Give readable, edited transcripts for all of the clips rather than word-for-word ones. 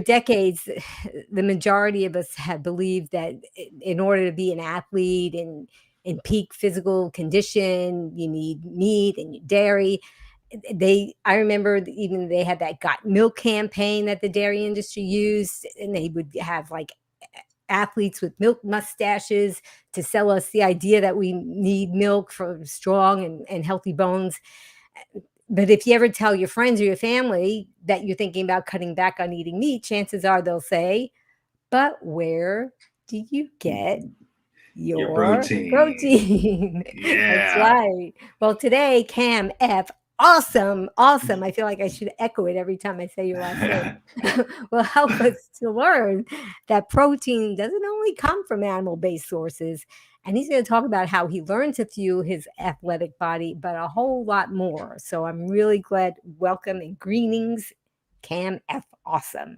decades, the majority of us have believed that in order to be an athlete and in peak physical condition, you need meat and dairy. I remember even they had that Got Milk campaign that the dairy industry used, and they would have like athletes with milk mustaches to sell us the idea that we need milk for strong and healthy bones. But if you ever tell your friends or your family that you're thinking about cutting back on eating meat, chances are they'll say, "But where do you get Your your protein. protein?" That's Yeah. right. Well, today, Cam F. Awesome. Awesome. I feel like I should echo it every time I say your last name. Will help us to learn that protein doesn't only come from animal based sources. And he's going to talk about how he learned to fuel his athletic body, but a whole lot more. So I'm really glad. Welcome and greetings, Cam F. Awesome.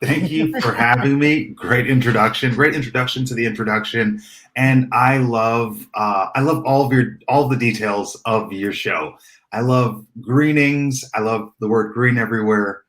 Thank you for having me. Great introduction. Great introduction to the introduction. And I love all the details of your show. I love greenings. I love the word green everywhere.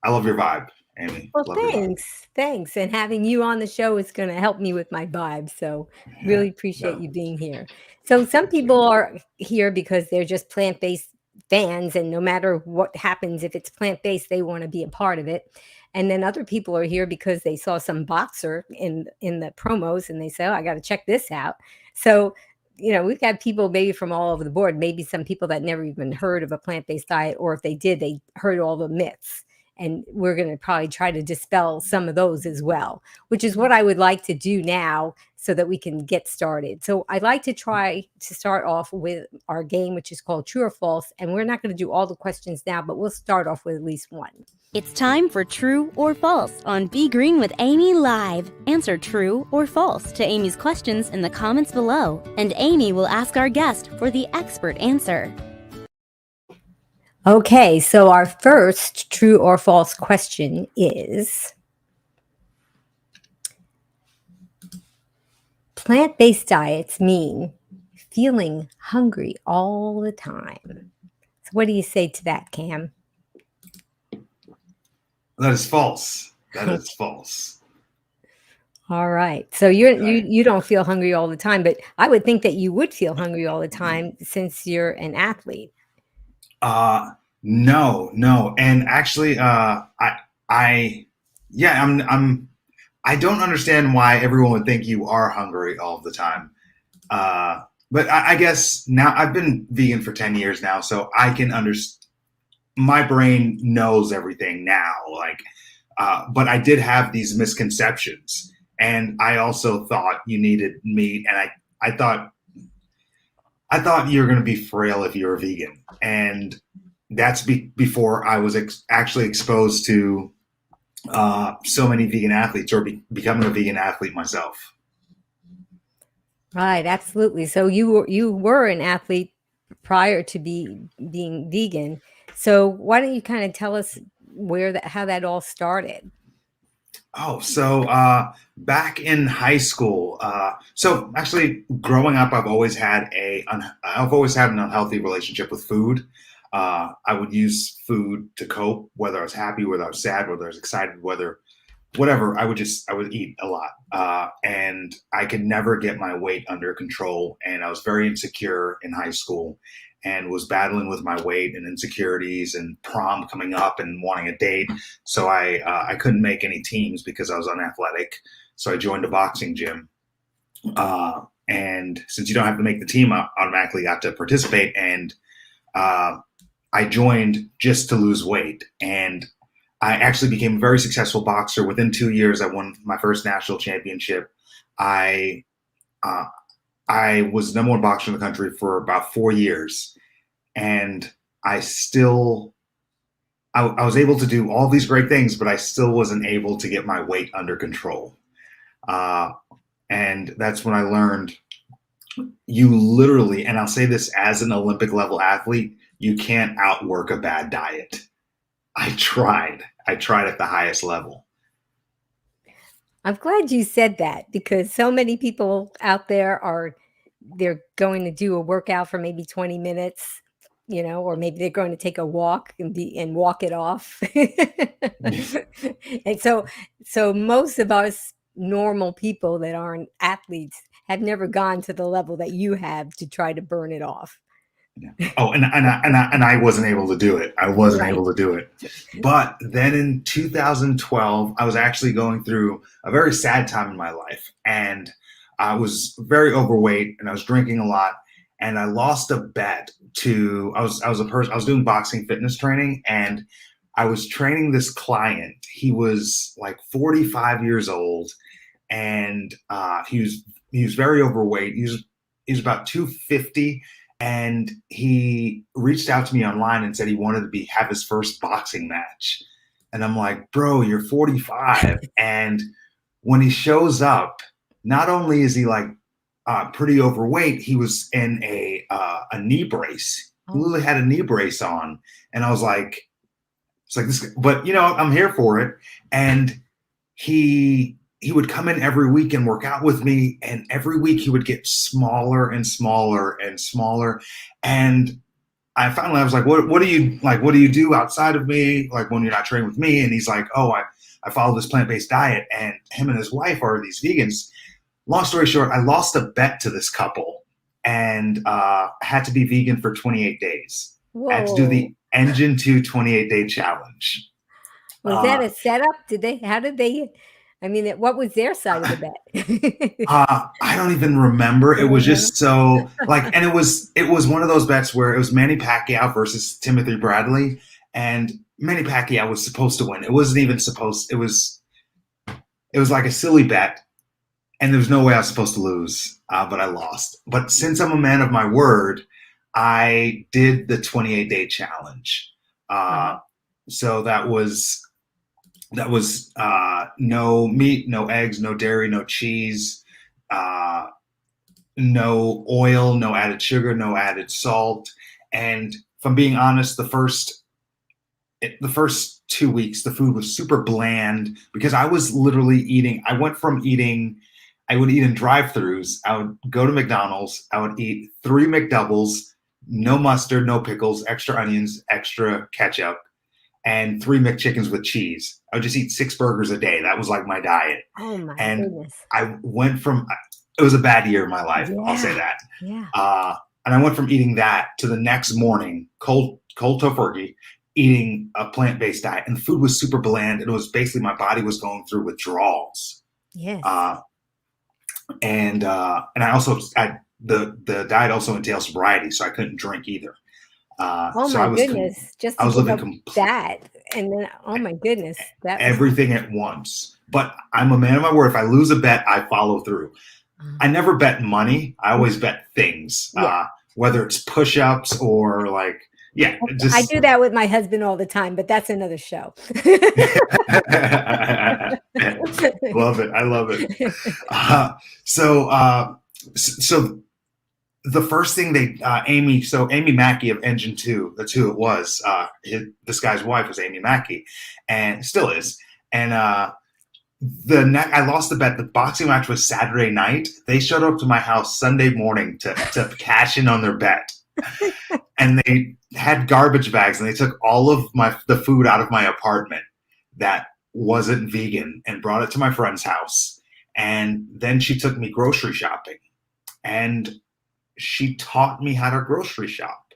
I love your vibe, Amy. Well, Love your vibe. thanks. And having you on the show is going to help me with my vibe. So Yeah. really appreciate Yeah. you being here. So some Thank you. people are here because they're just plant-based fans, and no matter what happens, if it's plant-based, they want to be a part of it. And then other people are here because they saw some boxer in the promos and they say, "Oh, I got to check this out." So we've got people maybe from all over the board, maybe some people that never even heard of a plant-based diet, or if they did, they heard all the myths. And we're going to probably try to dispel some of those as well, which is what I would like to do now so that we can get started. So I'd like to try to start off with our game, which is called True or False. And we're not going to do all the questions now, but we'll start off with at least one. It's time for True or False on Be Green with Amy Live. Answer true or false to Amy's questions in the comments below, and Amy will ask our guest for the expert answer. Okay, so our first true or false question is, plant-based diets mean feeling hungry all the time. So what do you say to that, Cam? That is false. That is false. All right. So you don't feel hungry all the time, but I would think that you would feel hungry all the time since you're an athlete. No. And actually, I don't understand why everyone would think you are hungry all the time. But I guess now I've been vegan for 10 years now, so I can understand. My brain knows everything now. But I did have these misconceptions, and I also thought you needed meat, and I thought you were going to be frail if you were vegan, and that's before I was actually exposed to so many vegan athletes, or becoming a vegan athlete myself. Right, absolutely. So you were an athlete prior to being vegan. So why don't you kind of tell us how that all started? Oh, so back in high school. So actually, growing up, I've always had an unhealthy relationship with food. I would use food to cope, whether I was happy, whether I was sad, whether I was excited, whatever. I would eat a lot, and I could never get my weight under control. And I was very insecure in high school, and was battling with my weight and insecurities, and prom coming up and wanting a date. So I couldn't make any teams because I was unathletic. So I joined a boxing gym. And since you don't have to make the team, I automatically got to participate. And I joined just to lose weight. And I actually became a very successful boxer. Within 2 years, I won my first national championship. I was the number one boxer in the country for about 4 years. And I was able to do all these great things, but I still wasn't able to get my weight under control. And that's when I learned you literally, and I'll say this as an Olympic level athlete, you can't outwork a bad diet. I tried at the highest level. I'm glad you said that, because so many people out there they're going to do a workout for maybe 20 minutes or maybe they're going to take a walk and walk it off. And so most of us normal people that aren't athletes have never gone to the level that you have to try to burn it off. Yeah. Oh, and I wasn't able to do it. I wasn't Right. able to do it. But then in 2012, I was actually going through a very sad time in my life, and I was very overweight, and I was drinking a lot, and I lost a bet to. I was doing boxing fitness training, and I was training this client. He was like 45 years old, and he was very overweight. He was about 250. And he reached out to me online and said he wanted to have his first boxing match. And I'm like, bro, you're 45. And when he shows up, not only is he like pretty overweight, he was in a knee brace. He literally had a knee brace on. And I was like, it's like this, but I'm here for it. And he would come in every week and work out with me, and every week he would get smaller and smaller and smaller. And I was like, what do you do outside of me, like when you're not training with me? And he's like, oh, I follow this plant-based diet, and him and his wife are these vegans. Long story short, I lost a bet to this couple and had to be vegan for 28 days. Whoa. I had to do the Engine 2 28-day challenge. Was that a setup? How did they, what was their side of the bet? I don't even remember. It was just so and it was one of those bets where it was Manny Pacquiao versus Timothy Bradley, and Manny Pacquiao was supposed to win. It wasn't even supposed. It was like a silly bet, and there was no way I was supposed to lose, but I lost. But since I'm a man of my word, I did the 28-day challenge. So that was no meat, no eggs, no dairy, no cheese, no oil, no added sugar, no added salt. And if I'm being honest, the first 2 weeks, the food was super bland because I was literally eating. I would eat in drive-thrus. I would go to McDonald's. I would eat 3 McDoubles, no mustard, no pickles, extra onions, extra ketchup, and 3 McChickens with cheese. I would just eat 6 burgers a day. That was like my diet. Oh my and goodness. I went from, it was a bad year in my life. Yeah. I'll say that. Yeah. And I went from eating that to the next morning, cold tofurkey, eating a plant-based diet. And the food was super bland. And it was basically my body was going through withdrawals. Yes. And I also, the diet also entails sobriety, so I couldn't drink either. Oh so my goodness! Just I was to give living up that, and then oh my goodness, that was, everything at once. But I'm a man of my word. If I lose a bet, I follow through. I never bet money. I always bet things, whether it's push-ups or just. I do that with my husband all the time, but that's another show. Love it. I love it. So the first thing Amy Mackey of Engine 2, that's who it was. This guy's wife was Amy Mackey, and still is. And I lost the bet. The boxing match was Saturday night. They showed up to my house Sunday morning to cash in on their bet. And they had garbage bags, and they took all of the food out of my apartment that wasn't vegan and brought it to my friend's house. And then she took me grocery shopping, and she taught me how to grocery shop,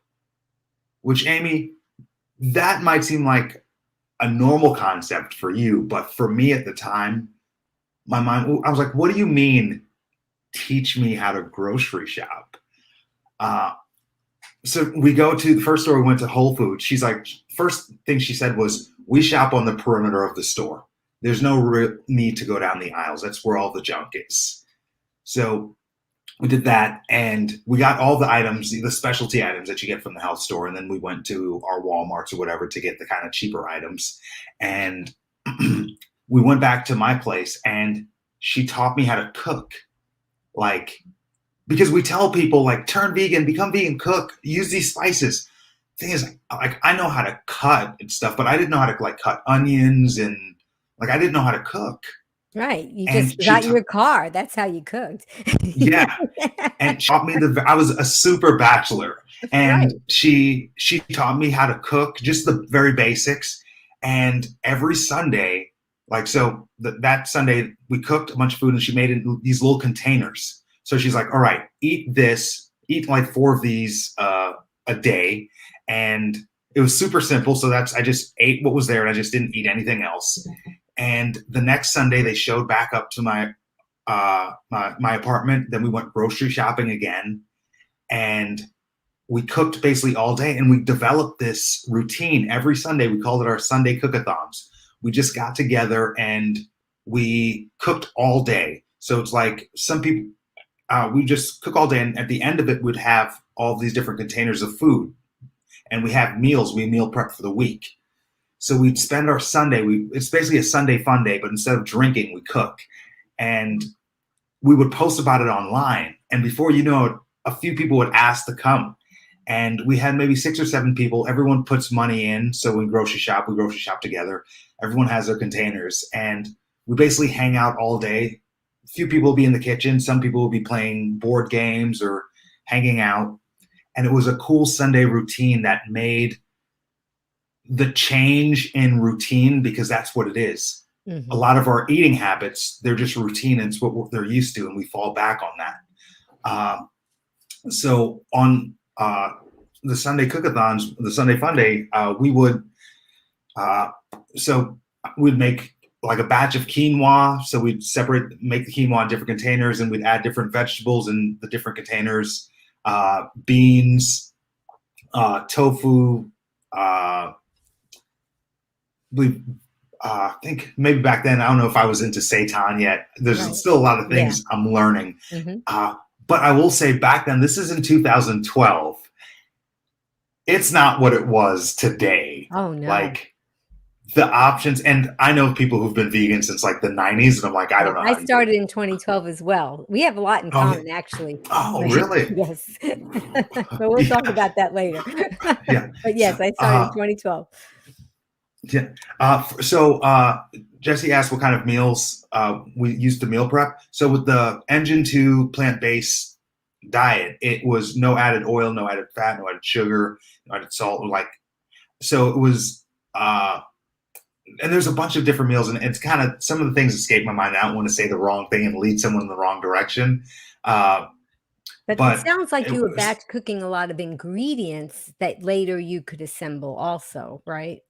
which, Amy, that might seem like a normal concept for you, but for me at the time, my mind, I was like, what do you mean teach me how to grocery shop? So we go to the first store, we went to Whole Foods. She's like, first thing she said was, we shop on the perimeter of the store. There's no real need to go down the aisles. That's where all the junk is. So we did that, and we got all the items, the specialty items that you get from the health store. And then we went to our Walmarts or whatever to get the kind of cheaper items. And we went back to my place, and she taught me how to cook. Because we tell people, turn vegan, become vegan, cook, use these spices. Thing is, I know how to cut and stuff, but I didn't know how to cut onions, and I didn't know how to cook. Right. You just got your car. That's how you cooked. Yeah. And she taught me I was a super bachelor. And Right. she taught me how to cook, just the very basics. And every Sunday, like so that Sunday we cooked a bunch of food and she made it in these little containers. So she's like, all right, eat this, eat like 4 of these a day. And it was super simple. So I just ate what was there and I just didn't eat anything else. And the next Sunday they showed back up to my apartment. Then we went grocery shopping again, and we cooked basically all day. And we developed this routine every Sunday. We called it our Sunday cookathons. We just got together and we cooked all day. So it's like some people, we just cook all day, and at the end of it, we'd have all these different containers of food, and we have meals. We meal prep for the week. So we'd spend our Sunday. It's basically a Sunday fun day, but instead of drinking, we cook, and we would post about it online. And before you know it, a few people would ask to come, and we had maybe 6 or 7 people. Everyone puts money in, so we grocery shop together. Everyone has their containers, and we basically hang out all day. A few people will be in the kitchen. Some people will be playing board games or hanging out. And it was a cool Sunday routine that made the change in routine, because that's what it is. Mm-hmm. A lot of our eating habits, they're just routine, and it's what they're used to, and we fall back on that. So on the Sunday cookathons, the Sunday fun day, we would we'd make like a batch of quinoa. So we'd make the quinoa in different containers, and we'd add different vegetables in the different containers, beans, tofu. We I think maybe back then, I don't know if I was into seitan yet. There's Right. still a lot of things I'm learning. Mm-hmm. But I will say back then, this is in 2012. It's not what it was today. Oh, no. Like the options, and I know people who've been vegan since like the 90s, and I'm like, I don't know. I started in 2012 as well. We have a lot in common, actually. Oh, really? Yes. But we'll talk about that later. Yeah. But yes, I started in 2012. Yeah. Jesse asked what kind of meals we used to meal prep. So with the Engine 2 plant-based diet, it was no added oil, no added fat, no added sugar, no added salt. So it was, and there's a bunch of different meals, and it's kind of, some of the things escape my mind. I don't want to say the wrong thing and lead someone in the wrong direction. But But it sounds like you were was- batch cooking a lot of ingredients that later you could assemble also, right?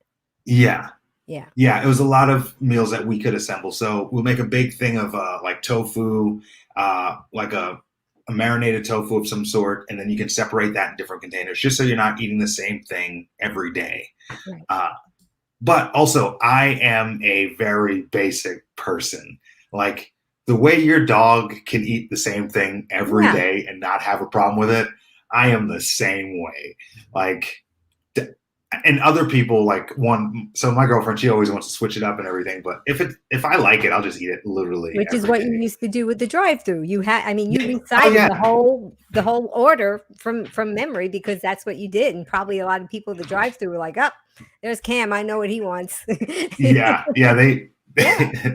Yeah. Yeah. Yeah, it was a lot of meals that we could assemble. So we'll make a big thing of like tofu, like a marinated tofu of some sort, and then you can separate that in different containers, just so you're not eating the same thing every day. Right. But also, I am a very basic person. Like the way your dog can eat the same thing every day and not have a problem with it, I am the same way. Like, and other people so my girlfriend, she always wants to switch it up and everything, but if I like it, I'll just eat it literally. Which is what you used to do with the drive-through. You recited yeah. the whole order from memory, because that's what you did. And probably a lot of people at the drive-through were like, "Oh, there's Cam. I know what he wants." Yeah, they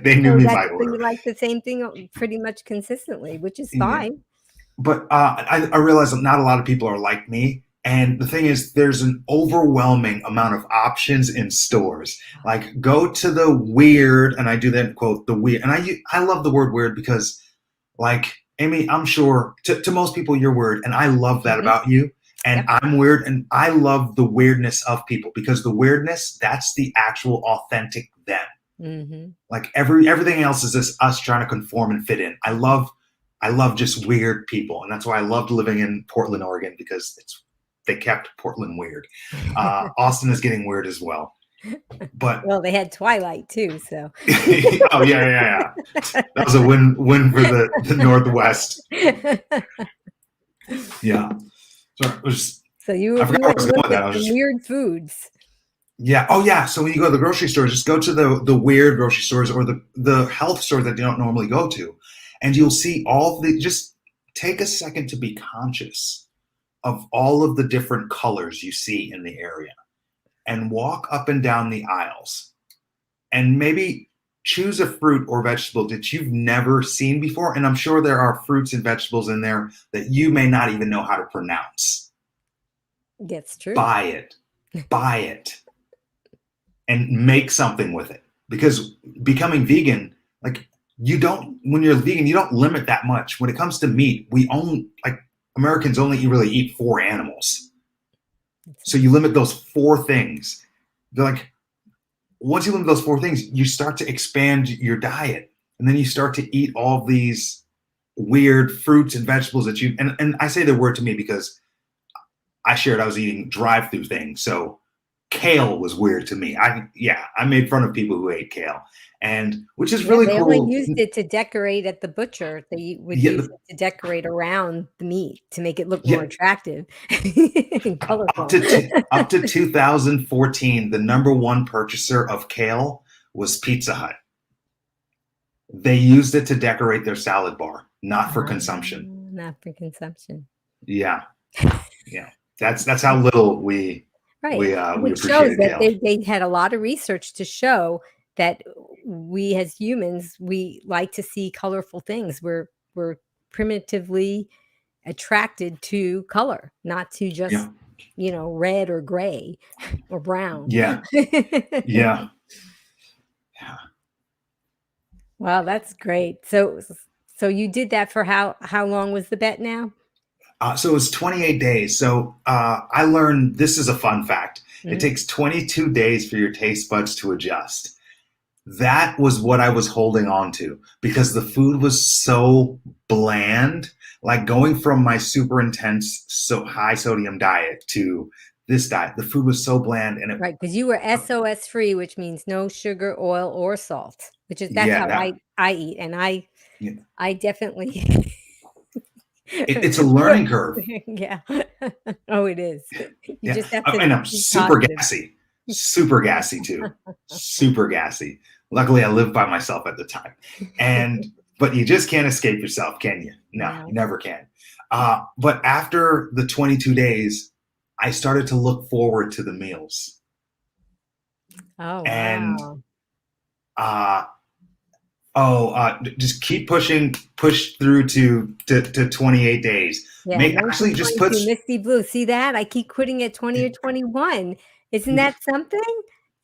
knew me by order. You like the same thing pretty much consistently, which is fine. But I realize that not a lot of people are like me. And the thing is, there's an overwhelming amount of options in stores. Like, go to the weird, and I do that quote, the weird. And I love the word weird because, like, Amy, I'm sure to most people you're weird, and I love that about you. And I'm weird, and I love the weirdness of people, because the weirdness, that's the actual authentic them. Mm-hmm. Like everything else is just us trying to conform and fit in. I love just weird people, and that's why I loved living in Portland, Oregon, because they kept Portland weird. Austin is getting weird as well. But well, they had Twilight too, so. Oh yeah. That was a win for the Northwest. Yeah. So you were looking at some weird foods. Yeah. Oh yeah. So when you go to the grocery store, just go to the weird grocery stores or the health store that you don't normally go to, and you'll see just take a second to be conscious of all of the different colors you see in the area, and walk up and down the aisles, and maybe choose a fruit or vegetable that you've never seen before. And I'm sure there are fruits and vegetables in there that you may not even know how to pronounce. Gets true. buy it, and make something with it. Because becoming vegan, like when you're vegan, you don't limit that much. When it comes to meat, Americans only really eat 4 animals. So you limit those 4 things. They're like, once you limit those 4 things, you start to expand your diet. And then you start to eat all these weird fruits and vegetables that and I say the word to me because I shared I was eating drive-through things. So kale was weird to me. I made fun of people who ate kale, and which is really They cool. only used it to decorate at the butcher. They would use it to decorate around the meat to make it look more attractive and colorful. Up to 2014, the number 1 purchaser of kale was Pizza Hut. They used it to decorate their salad bar, not for consumption. Not for consumption. Yeah. That's how little we Which shows that they had a lot of research to show that we as humans, we like to see colorful things. We're primitively attracted to color, not to just red or gray or brown. Yeah. Wow, that's great. So you did that for how long was the bet now? So it was 28 days. So I learned, this is a fun fact. It takes 22 days for your taste buds to adjust. That was what I was holding on to because the food was so bland. Like going from my super intense, so high sodium diet to this diet, the food was so bland. And right, because you were SOS free, which means no sugar, oil, or salt. That's how I eat, and I definitely. It's a learning curve. Yeah. Oh, it is. You just have to. And I'm super gassy. Super gassy too. Super gassy. Luckily, I lived by myself at the time. But you just can't escape yourself, can you? No, you never can. But after the 22 days, I started to look forward to the meals. Oh, and just keep push through to 28 days. Yeah, Actually just put Misty Blue. See that? I keep quitting at 20 or 21. Isn't that something?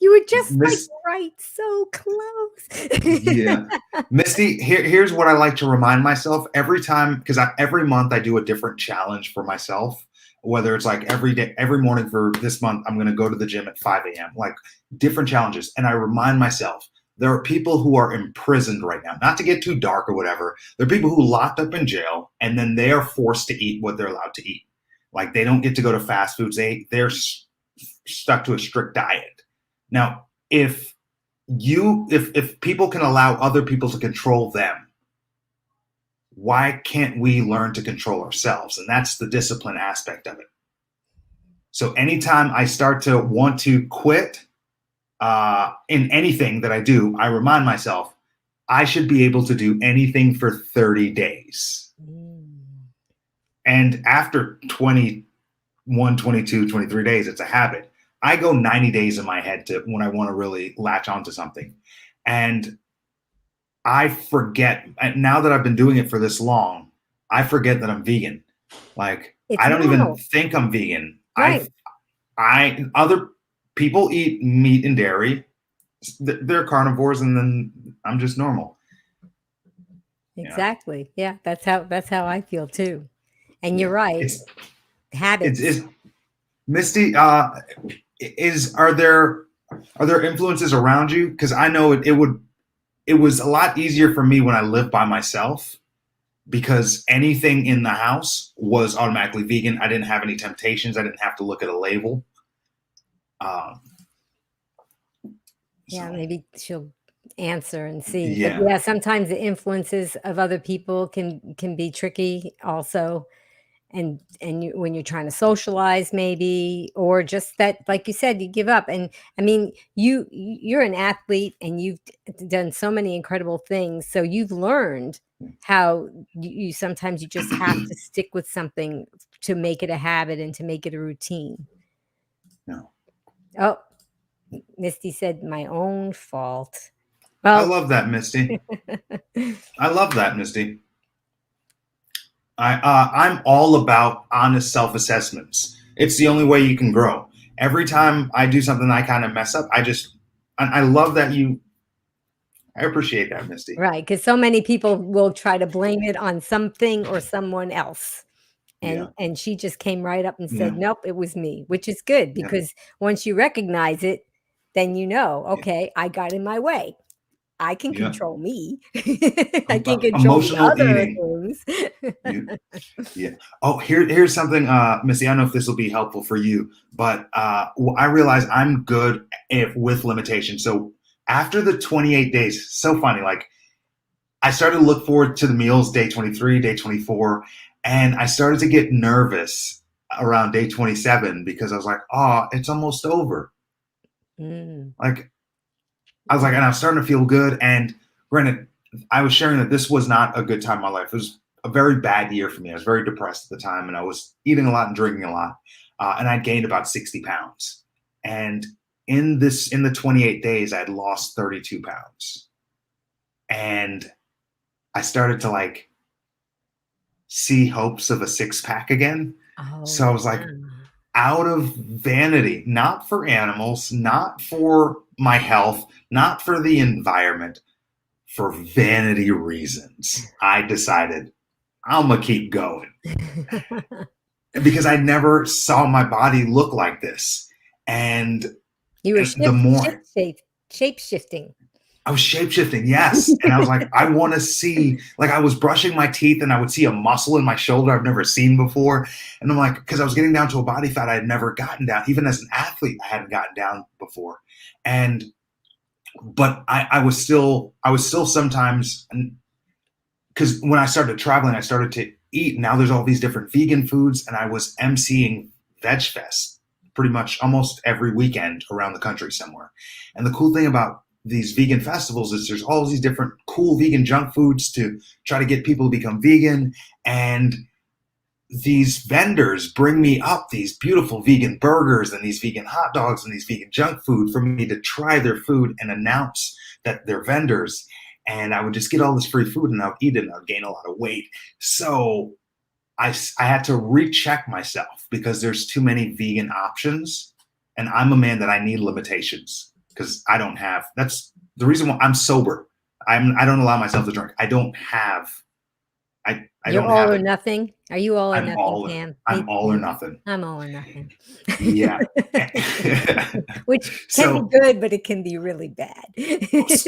You were just right, so close. Yeah. Misty, here's what I like to remind myself every time, because every month I do a different challenge for myself, whether it's like every morning for this month, I'm going to go to the gym at 5 a.m., like different challenges. And I remind myself, there are people who are imprisoned right now, not to get too dark or whatever. There are people who locked up in jail and then they are forced to eat what they're allowed to eat. Like they don't get to go to fast foods. They're stuck to a strict diet. Now, if people can allow other people to control them, why can't we learn to control ourselves? And that's the discipline aspect of it. So anytime I start to want to quit in anything that I do, I remind myself I should be able to do anything for 30 days. And after 21, 22, 23 days, it's a habit. I go 90 days in my head to when I want to really latch onto something. And I forget, now that I've been doing it for this long, I forget that I'm vegan. Like I don't even think I'm vegan. Right. Other people eat meat and dairy. They're carnivores, and then I'm just normal. Exactly. Yeah, that's how I feel too. And you're right. Habits. Misty, are there influences around you? Because I know it was a lot easier for me when I lived by myself, because anything in the house was automatically vegan. I didn't have any temptations. I didn't have to look at a label. Maybe she'll answer and see. Yeah. But sometimes the influences of other people can be tricky also. And when you're trying to socialize maybe, or just that, like you said, you give up. And I mean, you're an athlete and you've done so many incredible things. So you've learned how you sometimes you just have to stick with something to make it a habit and to make it a routine. No. Oh, Misty said, my own fault. Well, I love that, Misty. I love that, Misty. I'm all about honest self-assessments. It's the only way you can grow. Every time I do something I kind of mess up, I love that I appreciate that, Misty. Right, because so many people will try to blame it on something or someone else. Yeah, And she just came right up and yeah, said, "Nope, it was me," which is good yeah, because once you recognize it, then you know, yeah, okay, I got in my way. I can yeah. control me. I can control the Emotional other eating. Yeah, things. yeah. Oh, here's something, Missy. I don't know if this will be helpful for you, but I realize I'm good with limitations. So after the 28 days, so funny. Like I started to look forward to the meals day 23, day 24, and I started to get nervous around day 27 because I was like, oh, it's almost over. Mm, Like I was like, and I was starting to feel good. And granted, I was sharing that this was not a good time in my life. It was a very bad year for me. I was very depressed at the time, and I was eating a lot and drinking a lot. And I gained about 60 pounds. And in the 28 days, I had lost 32 pounds. And I started to like see hopes of a six pack again. oh, So I was yeah. like, out of vanity, not for animals, not for my health, not for the environment, for vanity reasons, I decided I'm gonna keep going because I never saw my body look like this. And You were the more shape shifting. I was shape shifting, yes. And I was like, I want to see, like, I was brushing my teeth and I would see a muscle in my shoulder I've never seen before. And I'm like, because I was getting down to a body fat I had never gotten down. Even as an athlete, I hadn't gotten down before. But I was still sometimes, because when I started traveling, I started to eat. Now there's all these different vegan foods, and I was emceeing Veg Fest pretty much almost every weekend around the country somewhere. And the cool thing about these vegan festivals is there's all these different cool vegan junk foods to try to get people to become vegan. And these vendors bring me up these beautiful vegan burgers and these vegan hot dogs and these vegan junk food for me to try their food and announce that they're vendors. And I would just get all this free food and I would eat it and I would gain a lot of weight. So I had to recheck myself because there's too many vegan options. And I'm a man that I need limitations because I don't have, that's the reason why I'm sober. I don't allow myself to drink. I don't have You're don't all have or it. nothing. Are you all or nothing, Cam? I'm all or nothing. I'm all or nothing. Yeah. Which can So be good, but it can be really bad. it's,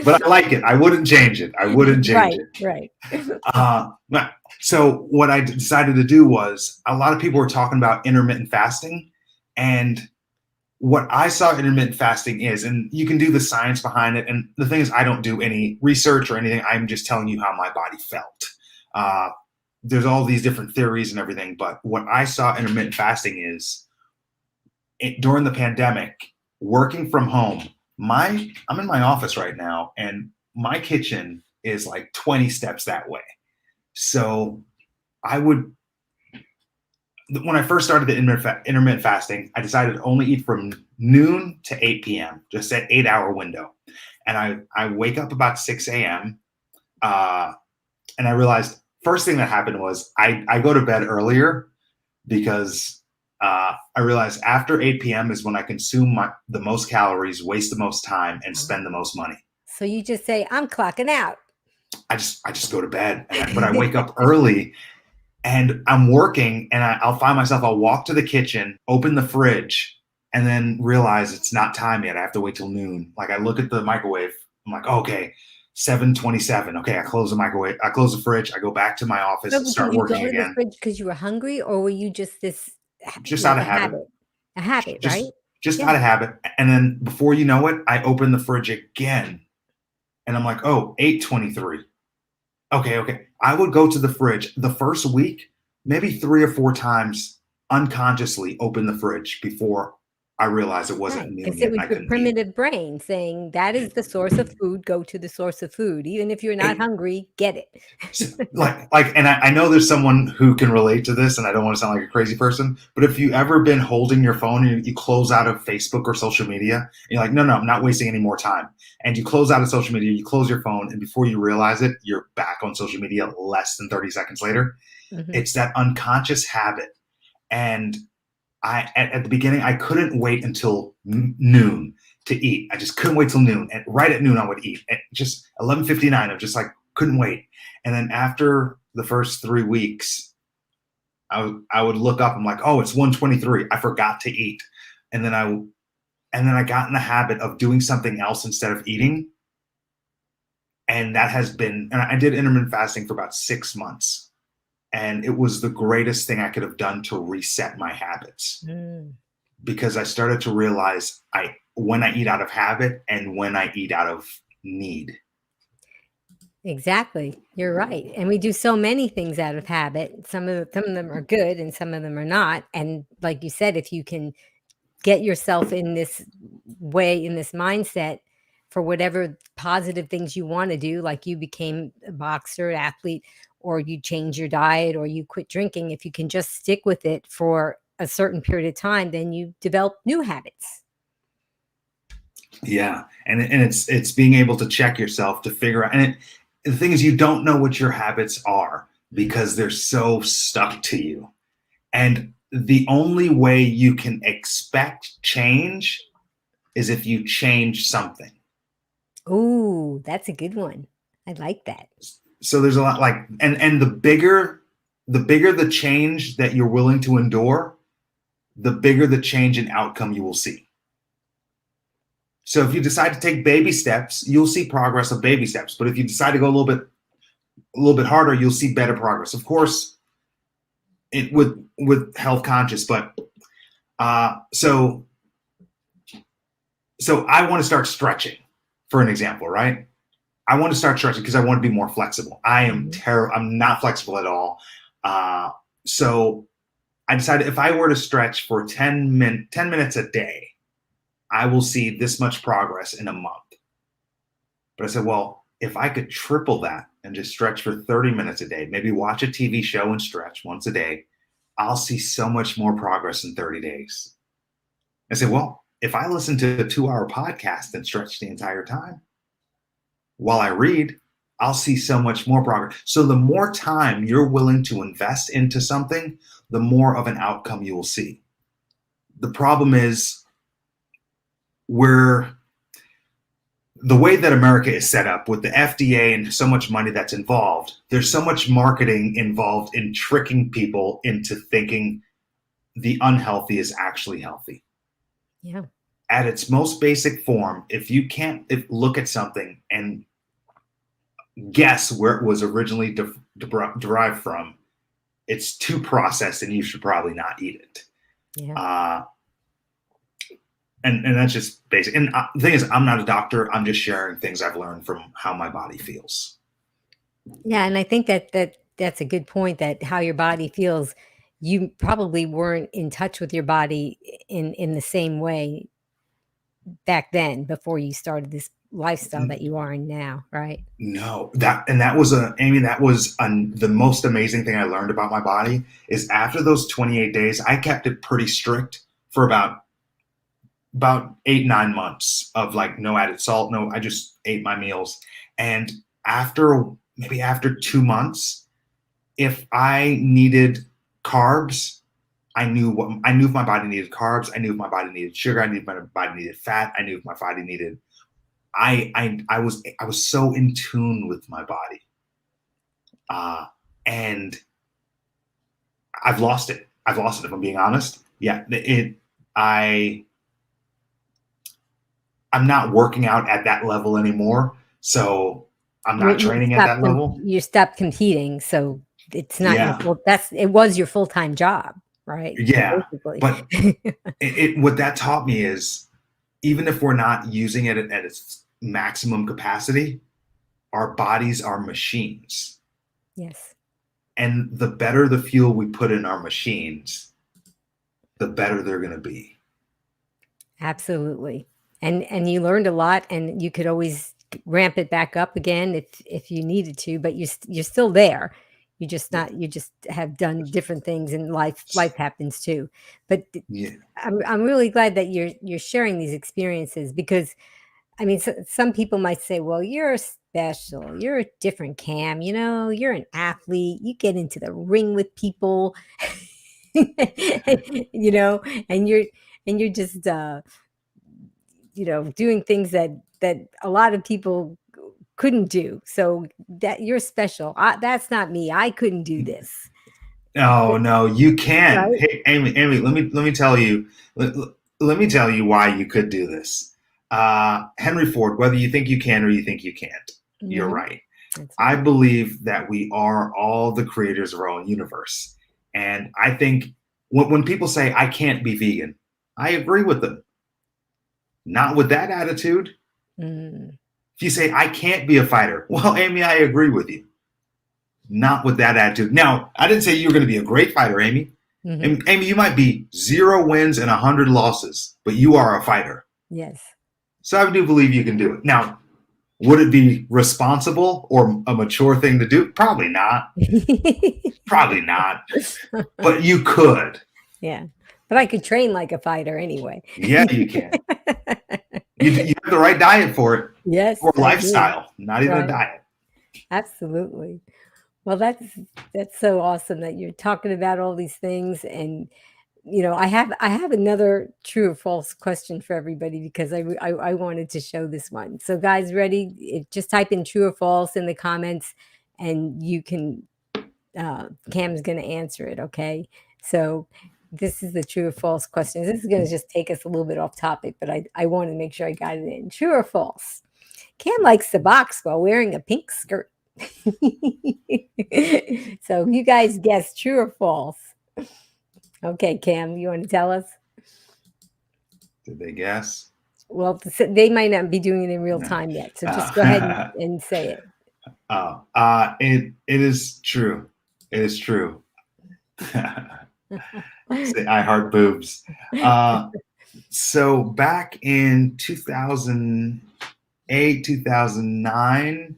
but I like it. I wouldn't change it. I wouldn't change it. Right. So what I decided to do was a lot of people were talking about intermittent fasting, and what I saw intermittent fasting is, and you can do the science behind it. And the thing is, I don't do any research or anything. I'm just telling you how my body felt. There's all these different theories and everything, but what I saw intermittent fasting is during the pandemic, working from home. I'm in my office right now, and my kitchen is like 20 steps that way. So when I first started the intermittent fasting, I decided to only eat from noon to 8 p.m., just that 8-hour window. And I wake up about 6 a.m. And I realized first thing that happened was I go to bed earlier because I realized after 8 p.m. is when I consume the most calories, waste the most time, and spend the most money. So you just say, I'm clocking out. I just go to bed, but I wake up early. And I'm working, and I'll find myself, I'll walk to the kitchen, open the fridge, and then realize it's not time yet. I have to wait till noon. Like I look at the microwave. I'm like, okay, 7:27. Okay, I close the microwave. I close the fridge. I go back to my office and start working again. Because you were hungry, or were you just Just out of habit. A habit, right? Just out of habit. And then before you know it, I open the fridge again. And I'm like, oh, 8:23. Okay. I would go to the fridge the first week, maybe 3 or 4 times unconsciously open the fridge before I realized it wasn't noon because yet. it was your primitive brain saying that is the source of food. Go to the source of food, even if you're not hungry. Get it. And I know there's someone who can relate to this, and I don't want to sound like a crazy person, but if you've ever been holding your phone and you close out of Facebook or social media, and you're like, no, I'm not wasting any more time. And you close out of social media, you close your phone, and before you realize it, you're back on social media less than 30 seconds later. Mm-hmm. It's that unconscious habit. And at the beginning, I couldn't wait until noon to eat. I just couldn't wait till noon. And right at noon, I would eat. At just 11:59, I'm just like, couldn't wait. And then after the first 3 weeks, I would look up. I'm like, oh, it's 1:23. I forgot to eat. And then I got in the habit of doing something else instead of eating. And that has been, and I did intermittent fasting for about 6 months. And it was the greatest thing I could have done to reset my habits, Mm. because I started to realize when I eat out of habit and when I eat out of need. Exactly. You're right. And we do so many things out of habit. Some of them are good and some of them are not. And like you said, if you can get yourself in this way, in this mindset for whatever positive things you want to do, like you became a boxer, athlete, or you change your diet or you quit drinking, if you can just stick with it for a certain period of time, then you develop new habits. Yeah, and it's being able to check yourself to figure out. And the thing is, you don't know what your habits are because they're so stuck to you. And the only way you can expect change is if you change something. Ooh, that's a good one. I like that. So there's a lot, like, and the bigger the change that you're willing to endure, the bigger the change in outcome you will see. So if you decide to take baby steps, you'll see progress of baby steps. But if you decide to go a little bit harder, you'll see better progress. Of course, with health conscious, but so I want to start stretching, for an example, right? I want to start stretching because I want to be more flexible. I'm not flexible at all. So I decided if I were to stretch for 10 minutes a day, I will see this much progress in a month. But I said, well, if I could triple that and just stretch for 30 minutes a day, maybe watch a TV show and stretch once a day, I'll see so much more progress in 30 days. I said, well, if I listen to a 2-hour podcast and stretch the entire time while I read, I'll see so much more progress. So the more time you're willing to invest into something, the more of an outcome you will see. The problem is, the way that America is set up with the FDA and so much money that's involved, there's so much marketing involved in tricking people into thinking the unhealthy is actually healthy. Yeah. At its most basic form, if you can't look at something and guess where it was originally derived from, it's too processed and you should probably not eat it. Yeah. And that's just basic. And the thing is, I'm not a doctor. I'm just sharing things I've learned from how my body feels. Yeah, and I think that's a good point, that how your body feels, you probably weren't in touch with your body in the same way back then before you started this lifestyle that you are in now, right? No, that was Amy, that was the most amazing thing I learned about my body is after those 28 days, I kept it pretty strict for about 8-9 months of like no added salt. No, I just ate my meals. And after 2 months, if I needed carbs, I knew if my body needed carbs. I knew if my body needed sugar. I knew if my body needed fat. I knew if my body needed. I was so in tune with my body, and I've lost it. If I'm being honest. Yeah, I'm not working out at that level anymore, so I'm not training at that level. You stopped competing, so it's not your Yeah, full. It was your full-time job, right? yeah. Basically. But what that taught me is, even if we're not using it at its maximum capacity, our bodies are machines. Yes. And the better the fuel we put in our machines, the better they're going to be. Absolutely. And you learned a lot, and you could always ramp it back up again if you needed to, but you're still there. You just have done different things, and life happens too. But Yeah. I'm really glad that you're sharing these experiences, because I mean, some people might say, well, you're special. You're a different Cam. You're an athlete. You get into the ring with people. you know, and you're just doing things that a lot of people couldn't do. So that you're special. That's not me. I couldn't do this. Oh no, you can. Right? Hey, Amy, let me tell you, let me tell you why you could do this. Henry Ford, whether you think you can or you think you can't, you're Mhm. right. That's I right. believe that we are all the creators of our own universe, and I think when people say I can't be vegan, I agree with them. Not with that attitude. Mm. If you say I can't be a fighter, well, Amy, I agree with you. Not with that attitude. Now, I didn't say you were going to be a great fighter, Amy. Hmm. Amy, you might be 0 wins and 100 losses, but you are a fighter. Yes. So I do believe you can do it. Now, would it be responsible or a mature thing to do? Probably not. Probably not. But you could. Yeah. But I could train like a fighter anyway. Yeah, you can. You have the right diet for it, Yes, or I do. lifestyle, not even a Right. diet. Absolutely. Well, that's so awesome that you're talking about all these things. And I have another true or false question for everybody because I wanted to show this one. So guys, ready? Just type in true or false in the comments, and you can Cam's going to answer it. Okay. So this is the true or false question. This is going to just take us a little bit off topic, but I want to make sure I got it in. True or false? Cam likes to box while wearing a pink skirt. So you guys guess true or false? Okay, Cam, you want to tell us? Did they guess? Well, they might not be doing it in real No. time yet, so just go ahead and say it. It is true. It is true. Say I heart boobs. So back in 2008, 2009,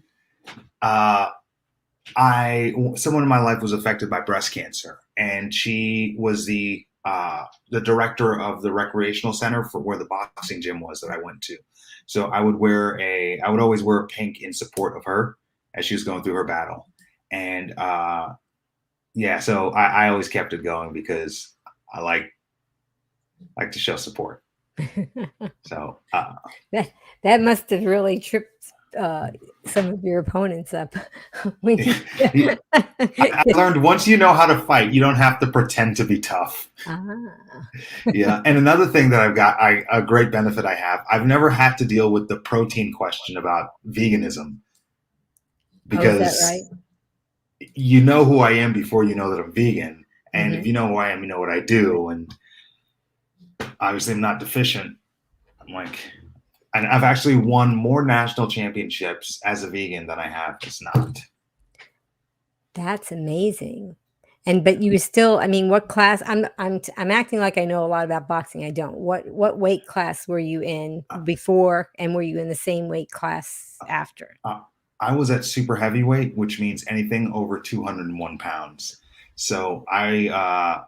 someone in my life was affected by breast cancer, and she was the director of the recreational center for where the boxing gym was that I went to. So I would always wear pink in support of her as she was going through her battle, and yeah, so I always kept it going because I like to show support. So That must have really tripped some of your opponents up. When you I learned once you know how to fight, you don't have to pretend to be tough. Ah. Yeah, and another thing that a great benefit I have, I've never had to deal with the protein question about veganism Oh, is that right? because you know who I am before you know that I'm vegan, and if Mhm. you know who I am, you know what I do, and obviously I'm not deficient. I'm like, and I've actually won more national championships as a vegan than I have as not. That's amazing. But you were still, I mean, what class? I'm acting like I know a lot about boxing. I don't. What weight class were you in Uh, before, and were you in the same weight class after? uh, I was at super heavyweight, which means anything over 201 pounds. So I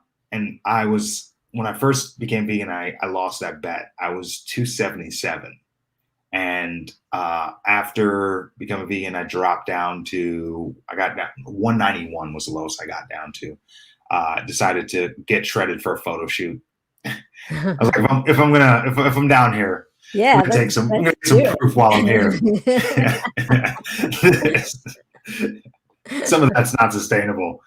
was, when I first became vegan, I lost that bet. I was 277. And after becoming vegan, I dropped down to, I got down, 191 was the lowest I got down to. Decided to get shredded for a photo shoot. I was like, if I'm down here, Yeah, I'm gonna let's take some do proof while I'm here. it. Some of that's not sustainable.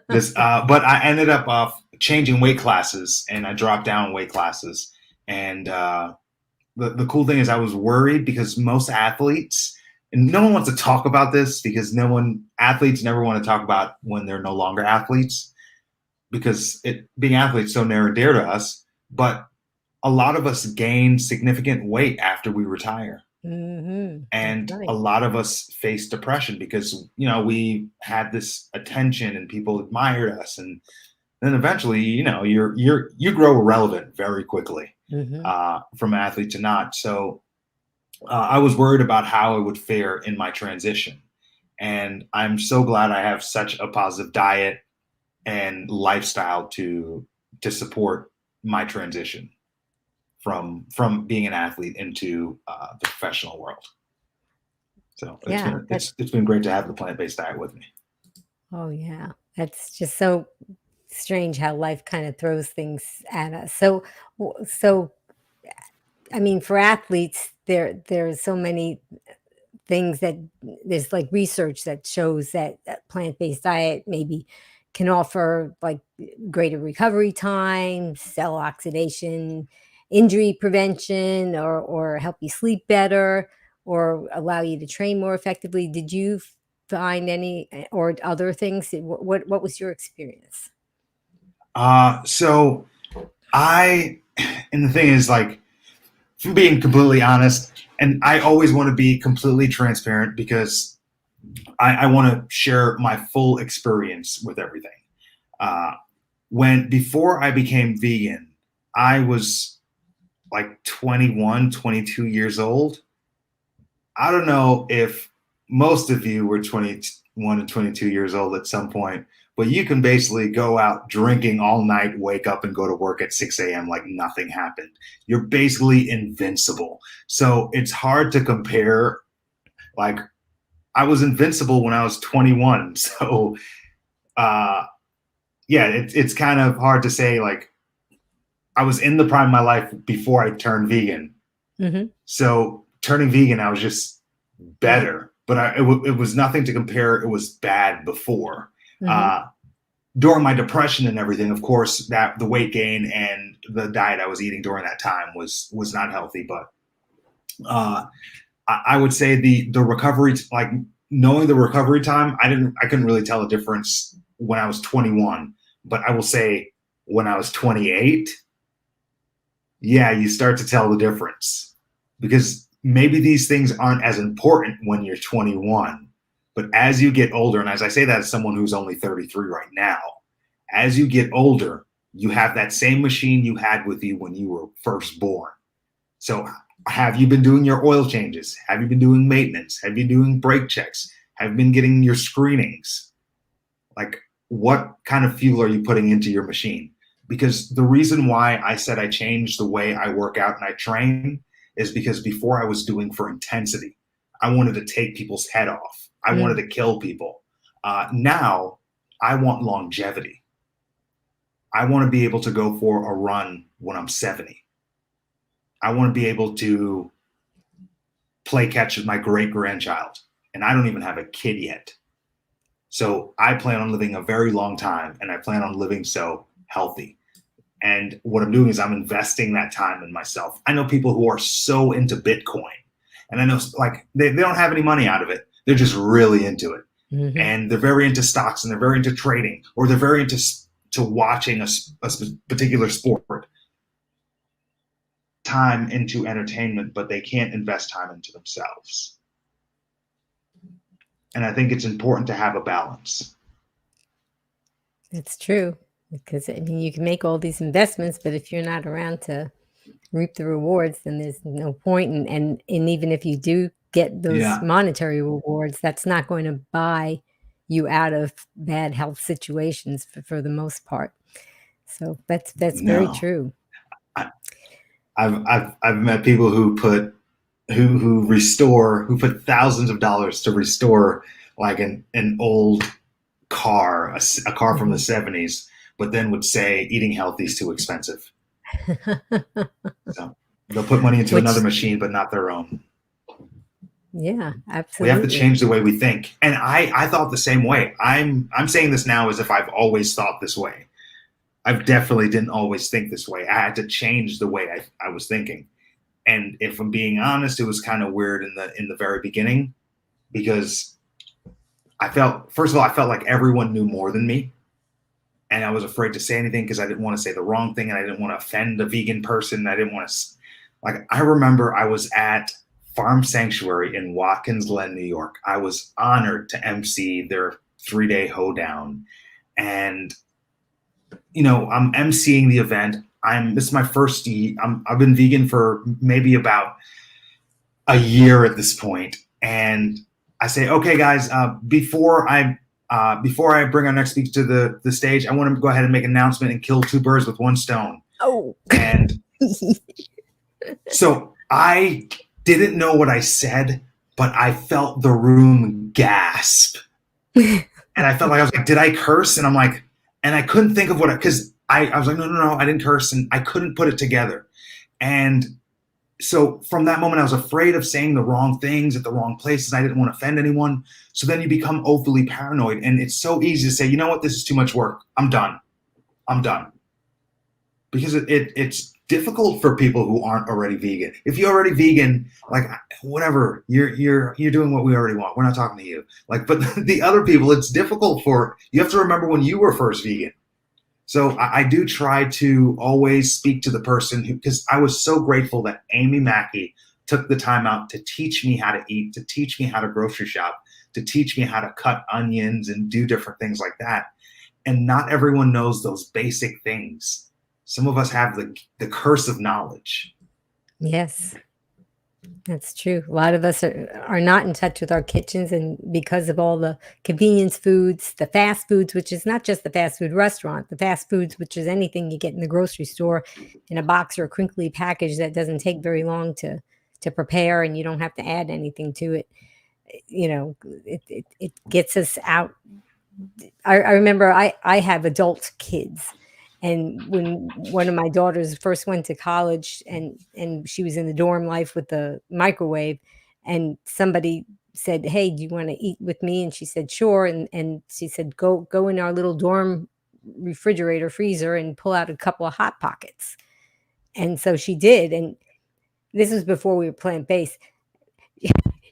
But I ended up changing weight classes, and I dropped down weight classes. And the cool thing is, I was worried because most athletes, and no one wants to talk about this because athletes never want to talk about when they're no longer athletes because being athletes so near and dear to us. But a lot of us gain significant weight after we retire. That's And a right. lot of us face depression because we had this attention and people admired us, and then eventually you grow irrelevant very quickly Mhm. from athlete to not. So I was worried about how I would fare in my transition, and I'm so glad I have such a positive diet and lifestyle to support my transition from being an athlete into the professional world. So Yeah, it's been great to have the plant-based diet with me. oh, yeah. That's just so strange how life kind of throws things at us. So I mean, for athletes, there's so many things that there's like research that shows that a plant-based diet maybe can offer like greater recovery time, cell oxidation, injury prevention, or help you sleep better, or allow you to train more effectively. Did you find any or other things? What was your experience? So I, and the thing is, like, from being completely honest, and I always want to be completely transparent because I want to share my full experience with everything. Uh, before I became vegan, I was like 21, 22 years old. I don't know if most of you were 21 and 22 years old at some point, but you can basically go out drinking all night, wake up and go to work at 6 a.m. like nothing happened. You're basically invincible. So it's hard to compare. Like, I was invincible when I was 21. So, yeah, it's kind of hard to say, like, I was in the prime of my life before I turned vegan. Mm-hmm. So turning vegan, I was just better, but it was nothing to compare. It was bad before. Mm-hmm. During my depression and everything, of course, that the weight gain and the diet I was eating during that time was not healthy. But I would say the recovery, like knowing the recovery time, I couldn't really tell a difference when I was 21. But I will say when I was 28, yeah, you start to tell the difference, because maybe these things aren't as important when you're 21, but as you get older, and as I say that as someone who's only 33 right now, as you get older, you have that same machine you had with you when you were first born. So have you been doing your oil changes? Have you been doing maintenance? Have you been doing brake checks? Have you been getting your screenings? Like, what kind of fuel are you putting into your machine? Because the reason why I said I changed the way I work out and I train is because before I was doing for intensity. I wanted to take people's head off. I wanted to kill people. Now I want longevity. I want to be able to go for a run when I'm 70. I want to be able to play catch with my great grandchild. And I don't even have a kid yet. So I plan on living a very long time, and I plan on living so healthy. And what I'm doing is I'm investing that time in myself. I know people who are so into Bitcoin, and I know, like, they don't have any money out of it. They're just really into it. Mm-hmm. And they're very into stocks, and they're very into trading, or they're very into watching a particular sport. Time into entertainment, but they can't invest time into themselves. And I think it's important to have a balance. That's true, because I mean, you can make all these investments, but if you're not around to reap the rewards, then there's no point. And even if you do get those monetary rewards, that's not going to buy you out of bad health situations for the most part. So that's very true. I've met people who put thousands of dollars to restore like an old car, a car from the 70s, but then would say eating healthy is too expensive. So they'll put money into another machine, but not their own. Yeah, absolutely. We have to change the way we think. And I thought the same way. I'm saying this now as if I've always thought this way. I definitely didn't always think this way. I had to change the way I was thinking. And if I'm being honest, it was kind of weird in the very beginning, because first of all, I felt like everyone knew more than me. And I was afraid to say anything because I didn't want to say the wrong thing, and I didn't want to offend a vegan person. I didn't want to, like, I remember I was at Farm Sanctuary in Watkins Glen, New York. I was honored to MC their 3-day hoedown. And, you know, I'm MCing the event. This is my first I've been vegan for maybe about a year at this point. And I say, okay, guys, before I bring our next speaker to the stage, I want to go ahead and make an announcement and kill 2 birds with 1 stone. Oh. And so I didn't know what I said, but I felt the room gasp. And I felt like, I was like, did I curse? And I'm like, and I couldn't think of because I was like, no, I didn't curse, and I couldn't put it together. And so from that moment, I was afraid of saying the wrong things at the wrong places. I didn't want to offend anyone. So then you become overly paranoid, and it's so easy to say, you know what, this is too much work. I'm done. Because it's difficult for people who aren't already vegan. If you're already vegan, like whatever, you're doing what we already want. We're not talking to you. Like, but the other people, it's difficult you have to remember when you were first vegan. So I do try to always speak to the person because I was so grateful that Amy Mackey took the time out to teach me how to eat, to teach me how to grocery shop, to teach me how to cut onions and do different things like that. And not everyone knows those basic things. Some of us have the curse of knowledge. Yes, that's true. A lot of us are not in touch with our kitchens, and because of all the convenience foods, the fast foods, which is not just the fast food restaurant, the fast foods, which is anything you get in the grocery store in a box or a crinkly package that doesn't take very long to prepare, and you don't have to add anything to it. It gets us out. I remember I have adult kids. And when one of my daughters first went to college and she was in the dorm life with the microwave, and somebody said, "Hey, do you want to eat with me?" And she said, "Sure." And she said, go in our little dorm refrigerator freezer and pull out a couple of Hot Pockets. And so she did. And this was before we were plant-based.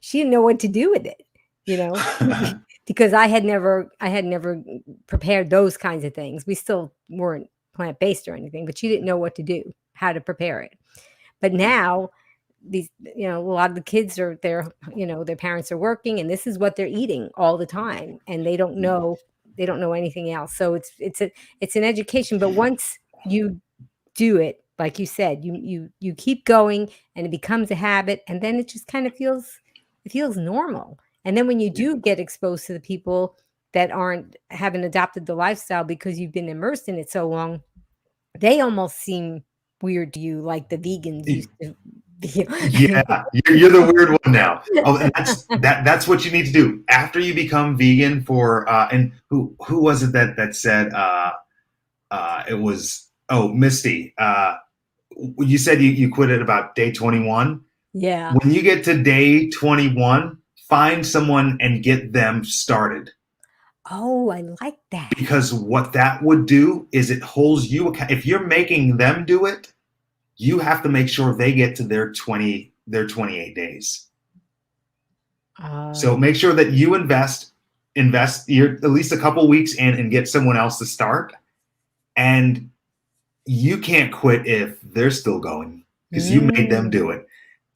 She didn't know what to do with it, because I had never prepared those kinds of things. We still weren't plant-based or anything, but she didn't know what to do, how to prepare it. But now these, a lot of the kids are there, their parents are working, and this is what they're eating all the time, and they don't know anything else. So it's an education. But once you do it, like you said, you keep going, and it becomes a habit, and then it just kind of feels normal. And then when you do get exposed to the people that haven't adopted the lifestyle because you've been immersed in it so long, they almost seem weird to you, like the vegans used to be. Yeah, you're the weird one now. Oh, and that's what you need to do after you become vegan. And who was it that said it was Misty? You said you quit at about day 21. Yeah. When you get to day 21, find someone and get them started. Oh, I like that. Because what that would do is it holds you accountable. If you're making them do it, you have to make sure they get to their 28 days. So make sure that you invest at least a couple weeks in and get someone else to start. And you can't quit if they're still going because you made them do it.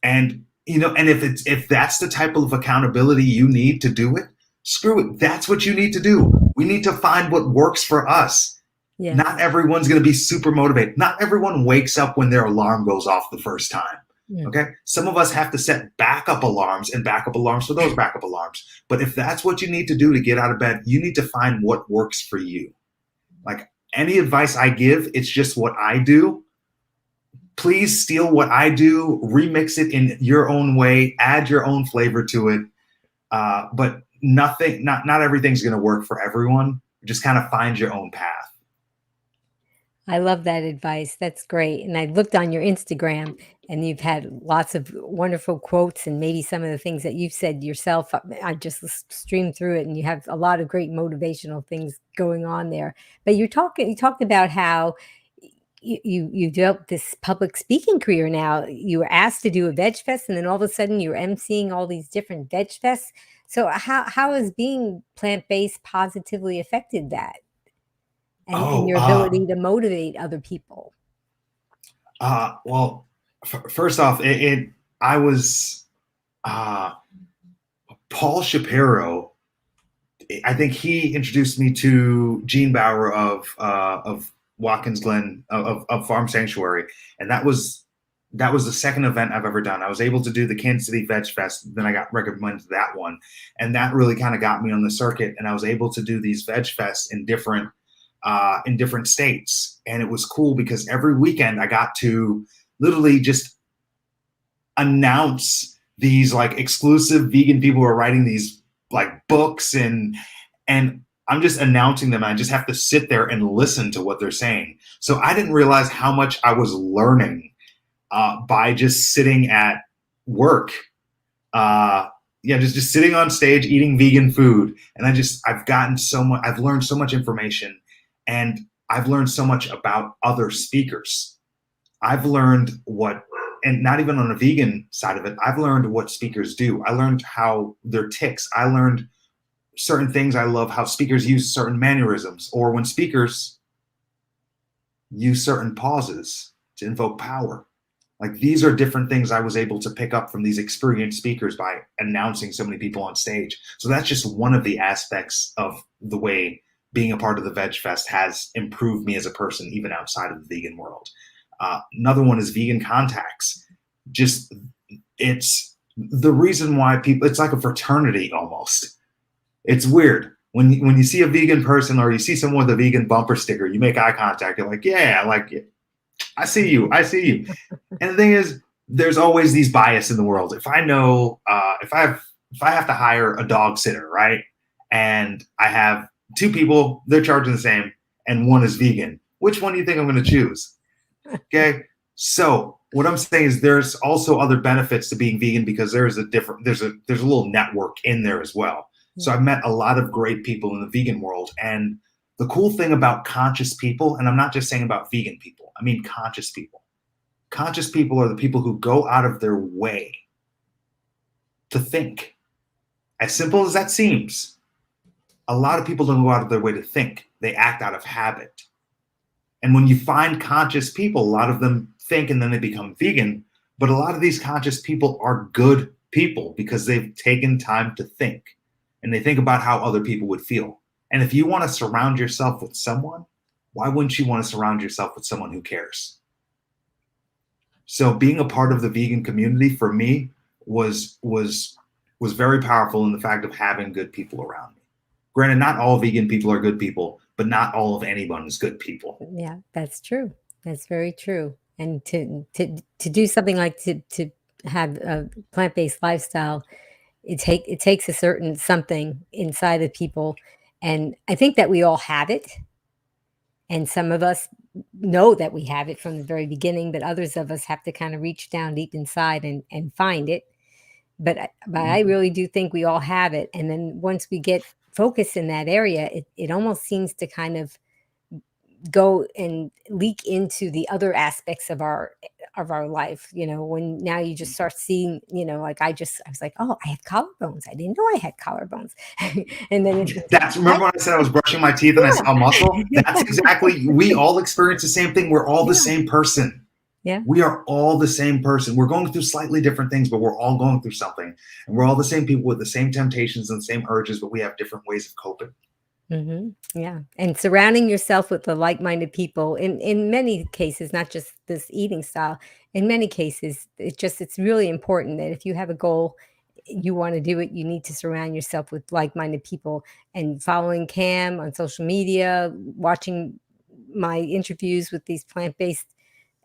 And and if that's the type of accountability you need to do it, screw it. That's what you need to do. We need to find what works for us. Yeah. Not everyone's going to be super motivated. Not everyone wakes up when their alarm goes off the first time. Yeah. Okay. Some of us have to set backup alarms and backup alarms for those backup alarms. But if that's what you need to do to get out of bed, you need to find what works for you. Like any advice I give, it's just what I do. Please steal what I do, remix it in your own way, add your own flavor to it. But not everything's going to work for everyone. Just kind of find your own path. I love that advice. That's great. And I looked on your Instagram, and you've had lots of wonderful quotes, and maybe some of the things that you've said yourself. I just streamed through it, and you have a lot of great motivational things going on there. But you talked about how you developed this public speaking career now. You were asked to do a veg fest, and then all of a sudden you're emceeing all these different veg fests. So how has being plant-based positively affected that and your ability to motivate other people? Well, first off, I was Paul Shapiro. I think he introduced me to Gene Bauer of Watkins Glen of Farm Sanctuary, and that was the second event I've ever done. I was able to do the Kansas City Veg Fest, then I got recommended to that one, and that really kind of got me on the circuit. And I was able to do these Veg Fests in different states, and it was cool because every weekend I got to literally just announce these like exclusive vegan people who are writing these like books, and I'm just announcing them. And I just have to sit there and listen to what they're saying. So I didn't realize how much I was learning by just sitting at work. Just sitting on stage eating vegan food. And I've learned so much information, and I've learned so much about other speakers. I've learned and not even on a vegan side of it, I've learned what speakers do. I learned how their tics. I learned certain things. I love how speakers use certain mannerisms, or when speakers use certain pauses to invoke power. Like, these are different things I was able to pick up from these experienced speakers by announcing so many people on stage. So that's just one of the aspects of the way being a part of the Veg Fest has improved me as a person, even outside of the vegan world. Another one is vegan contacts. It's the reason why people, it's like a fraternity almost. It's weird. When you see a vegan person, or you see someone with a vegan bumper sticker, you make eye contact. You're like, yeah, like, I see you. And the thing is, there's always these bias in the world. If I know, if I have to hire a dog sitter, right? And I have two people, they're charging the same, and one is vegan. Which one do you think I'm going to choose? Okay. So what I'm saying is, there's also other benefits to being vegan, because there's a little network in there as well. So I've met a lot of great people in the vegan world. And the cool thing about conscious people, and I'm not just saying about vegan people, I mean conscious people. Conscious people are the people who go out of their way to think. As simple as that seems, a lot of people don't go out of their way to think. They act out of habit. And when you find conscious people, a lot of them think and then they become vegan. But a lot of these conscious people are good people because they've taken time to think. And they think about how other people would feel. And if you want to surround yourself with someone, why wouldn't you want to surround yourself with someone who cares? So being a part of the vegan community for me was very powerful in the fact of having good people around me. Granted, not all vegan people are good people, but not all of anyone is good people. Yeah, that's true. That's very true. And to do something like to have a plant-based lifestyle, it takes a certain something inside of people. And I think that we all have it. And some of us know that we have it from the very beginning, but others of us have to kind of reach down deep inside and find it. But I really do think we all have it. And then once we get focused in that area, it almost seems to kind of go and leak into the other aspects of our life. When now you just start seeing, like I was like, oh, I have collarbones. I didn't know I had collarbones. And then Remember when I said I was brushing my teeth and I saw muscle? That's exactly, we all experience the same thing. We're all the same person. Yeah. We are all the same person. We're going through slightly different things, but we're all going through something. And we're all the same people with the same temptations and the same urges, but we have different ways of coping. Yeah. And surrounding yourself with the like-minded people in many cases, not just this eating style, in many cases, it's really important that if you have a goal, you want to do it, you need to surround yourself with like-minded people. And following Cam on social media, watching my interviews with these plant-based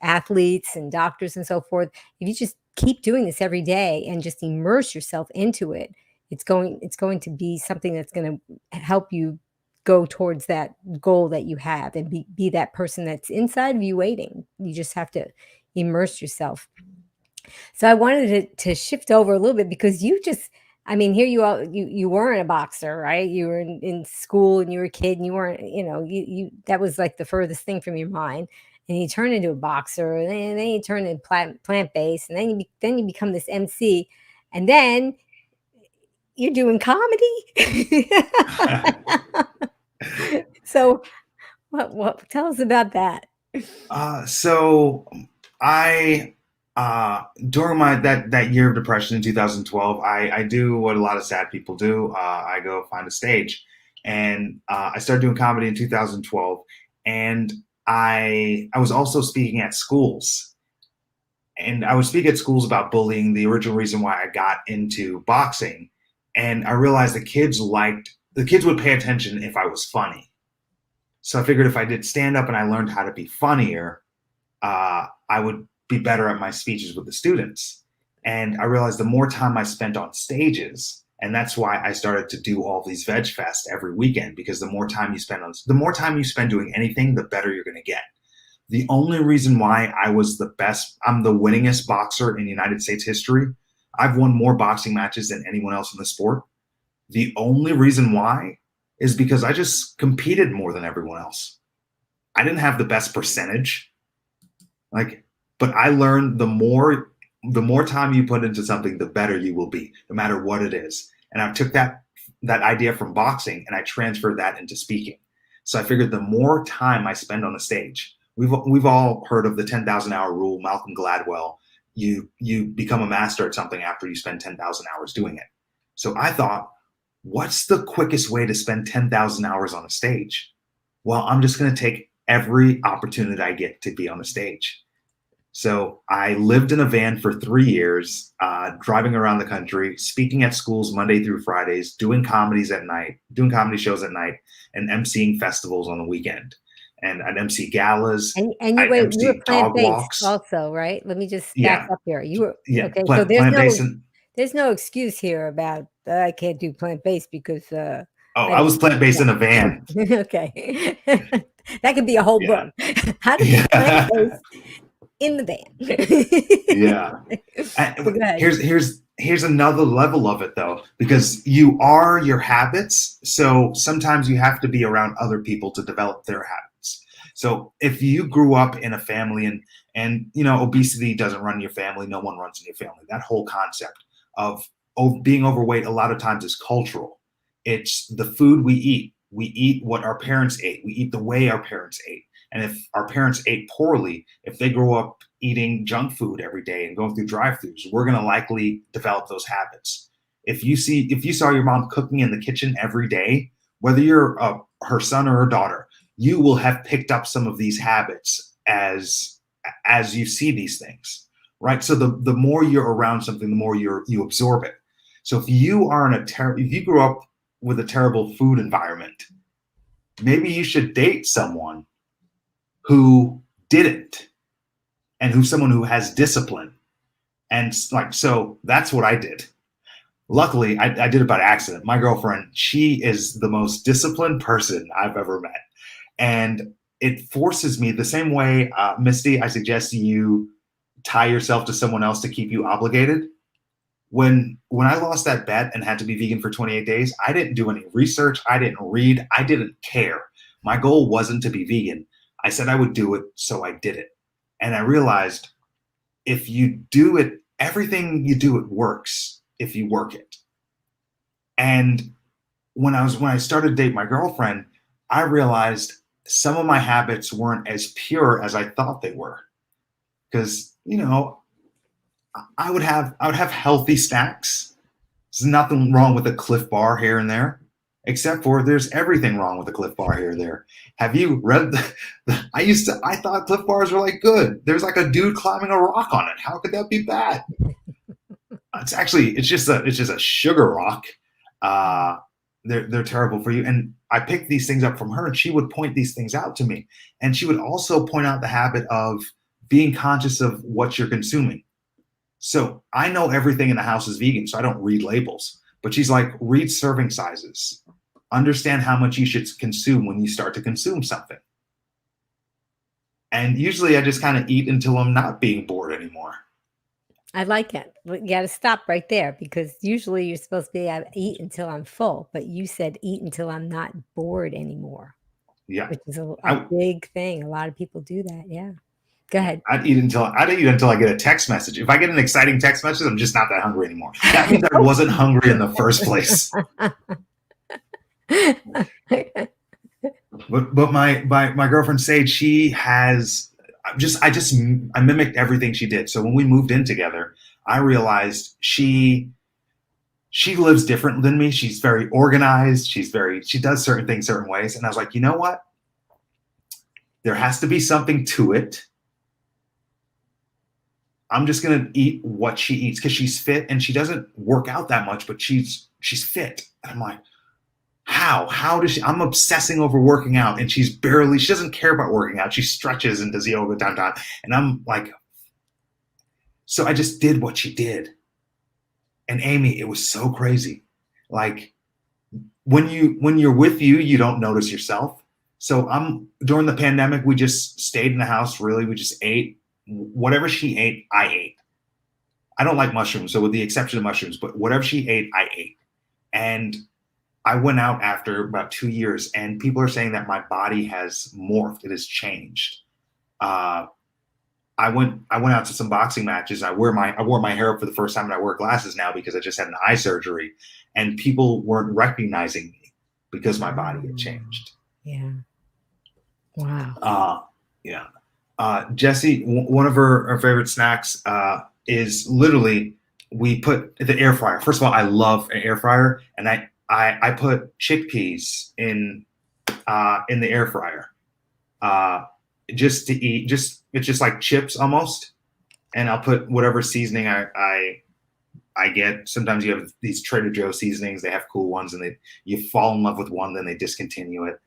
athletes and doctors and so forth, if you just keep doing this every day and just immerse yourself into it, it's going to be something that's going to help you go towards that goal that you have and be that person that's inside of you waiting. You just have to immerse yourself. So I wanted to shift over a little bit, because here you are, you weren't a boxer, right? You were in school and you were a kid and you weren't, you that was like the furthest thing from your mind. And you turn into a boxer, and then you turn into plant-based, and then you become this MC, and then you're doing comedy. So what tell us about that? So I during that year of depression in 2012, I do what a lot of sad people do. I go find a stage, and I started doing comedy in 2012, and I was also speaking at schools. And I would speak at schools about bullying, the original reason why I got into boxing. And I realized the kids would pay attention if I was funny. So I figured if I did stand up and I learned how to be funnier, I would be better at my speeches with the students. And I realized the more time I spent on stages, And that's why I started to do all these veg fasts every weekend, because the more time you spend doing anything, the better you're going to get. The only reason why I'm the winningest boxer in United States history. I've won more boxing matches than anyone else in the sport. The only reason why is because I just competed more than everyone else. I didn't have the best percentage, but I learned the more time you put into something, the better you will be, no matter what it is. And I took that idea from boxing and I transferred that into speaking. So I figured the more time I spend on a stage, we've all heard of the 10,000 hour rule, Malcolm Gladwell. You become a master at something after you spend 10,000 hours doing it. So I thought, what's the quickest way to spend 10,000 hours on a stage? Well, I'm just going to take every opportunity I get to be on a stage. So I lived in a van for 3 years, driving around the country, speaking at schools Monday through Fridays, doing comedy shows at night, and emceeing festivals on the weekend. And I'd MC galas. And I'd you were MC dog plant-based walks. also, right? Let me just back Yeah, up here. You were yeah, okay, so plant-based. there's no excuse here about, I can't do plant-based because, I was plant-based in a van. Okay. That could be a whole Yeah. book. How to be Yeah. plant-based in the van. Yeah. So go ahead. Here's another level of it, though, because you are your habits. So sometimes you have to be around other people to develop their habits. So if you grew up in a family and obesity doesn't run in your family, no one runs in your family. That whole concept of being overweight a lot of times is cultural. It's the food we eat. We eat what our parents ate. We eat the way our parents ate. And if our parents ate poorly, if they grow up eating junk food every day and going through drive-thrus, we're going to likely develop those habits. If you saw your mom cooking in the kitchen every day, whether you're her son or her daughter, you will have picked up some of these habits as you see these things, right? So the more you're around something, the more you absorb it. So if you grew up with a terrible food environment, maybe you should date someone who didn't, and someone who has discipline. And so that's what I did. Luckily, I did it by accident. My girlfriend, she is the most disciplined person I've ever met. And it forces me the same way, Misty, I suggest you tie yourself to someone else to keep you obligated. When I lost that bet and had to be vegan for 28 days, I didn't do any research. I didn't read. I didn't care. My goal wasn't to be vegan. I said I would do it, so I did it. And I realized if you do it, everything you do, it works if you work it. And when I started to date my girlfriend, I realized some of my habits weren't as pure as I thought they were. Because, I would have healthy snacks. There's nothing wrong with a Cliff Bar here and there, except for there's everything wrong with a Cliff Bar here and there. Have you read I thought Cliff Bars were good. There's a dude climbing a rock on it. How could that be bad? It's just a sugar rock. They're terrible for you. And I picked these things up from her, and she would point these things out to me. And she would also point out the habit of being conscious of what you're consuming. So I know everything in the house is vegan, so I don't read labels. But she's like, read serving sizes. Understand how much you should consume when you start to consume something. And usually I just kind of eat until I'm not being bored anymore. I like it. But you got to stop right there, because usually you're supposed to be able to eat until I'm full, but you said eat until I'm not bored anymore. Yeah. Which is a big thing. A lot of people do that. Yeah. Go ahead. I'd eat until I get a text message. If I get an exciting text message, I'm just not that hungry anymore. That means I wasn't hungry in the first place. But my girlfriend Sage, she has I mimicked everything she did. So when we moved in together, I realized she lives different than me. She's very organized. She does certain things certain ways. And I was like, you know what? There has to be something to it. I'm just going to eat what she eats, because she's fit and she doesn't work out that much, but she's fit. And I'm like, how does she? I'm obsessing over working out, and she doesn't care about working out. She stretches and does yoga downtown. And I'm like, so I just did what she did. And Amy, it was so crazy. Like when you're with you, you don't notice yourself. So during the pandemic, we just stayed in the house. Really, we just ate whatever she ate. I ate. I don't like mushrooms, so with the exception of mushrooms, but whatever she ate, I ate. And I went out after about 2 years, and people are saying that my body has morphed. It has changed. Uh, I went out to some boxing matches. I wore my hair up for the first time, and I wear glasses now because I just had an eye surgery, and people weren't recognizing me because my body had changed. Yeah. Wow. Yeah. Jessie, one of her favorite snacks is literally we put the air fryer. First of all, I love an air fryer, and I put chickpeas in the air fryer just to eat. It's just like chips almost, and I'll put whatever seasoning I get. Sometimes you have these Trader Joe seasonings; they have cool ones, and you fall in love with one, then they discontinue it.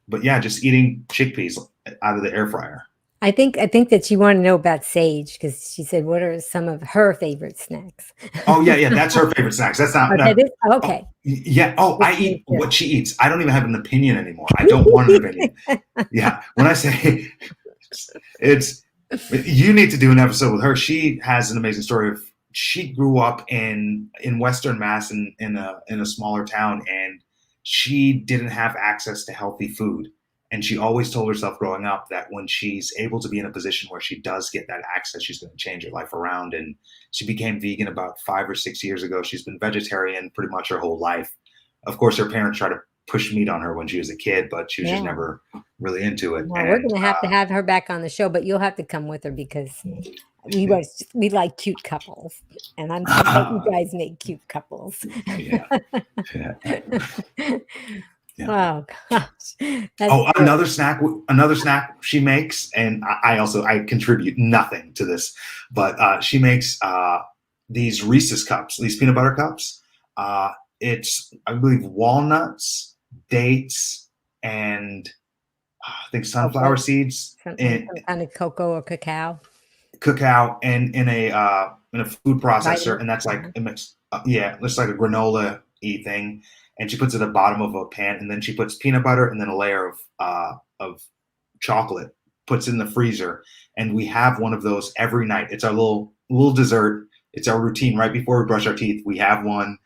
But yeah, just eating chickpeas out of the air fryer. I think that you want to know about Sage because she said, "What are some of her favorite snacks?" Oh yeah, that's her favorite snacks. That's not. Okay, okay. Oh, yeah. Oh, I eat what she eats. I don't even have an opinion anymore. I don't want an opinion. Yeah. When I say it's, you need to do an episode with her. She has an amazing story of she grew up in Western Mass in a smaller town, and she didn't have access to healthy food. And she always told herself growing up that when she's able to be in a position where she does get that access, she's going to change her life around. And she became vegan about 5 or 6 years ago. She's been vegetarian pretty much her whole life. Of course, her parents tried to push meat on her when she was a kid, but she was just never really into it. Well, we're going to have her back on the show, but you'll have to come with her because we like cute couples, and I'm bet you guys make cute couples. Yeah. Yeah. Oh gosh! Another snack she makes, and I contribute nothing to this, but she makes these Reese's cups, these peanut butter cups. It's, I believe, walnuts, dates, and I think sunflower seeds, some kind of cocoa or cacao, and in a food processor, and that's like a mix. Looks like a granola-y thing. And she puts it at the bottom of a pan, and then she puts peanut butter and then a layer of chocolate, puts it in the freezer. And we have one of those every night. It's our little dessert. It's our routine right before we brush our teeth. We have one.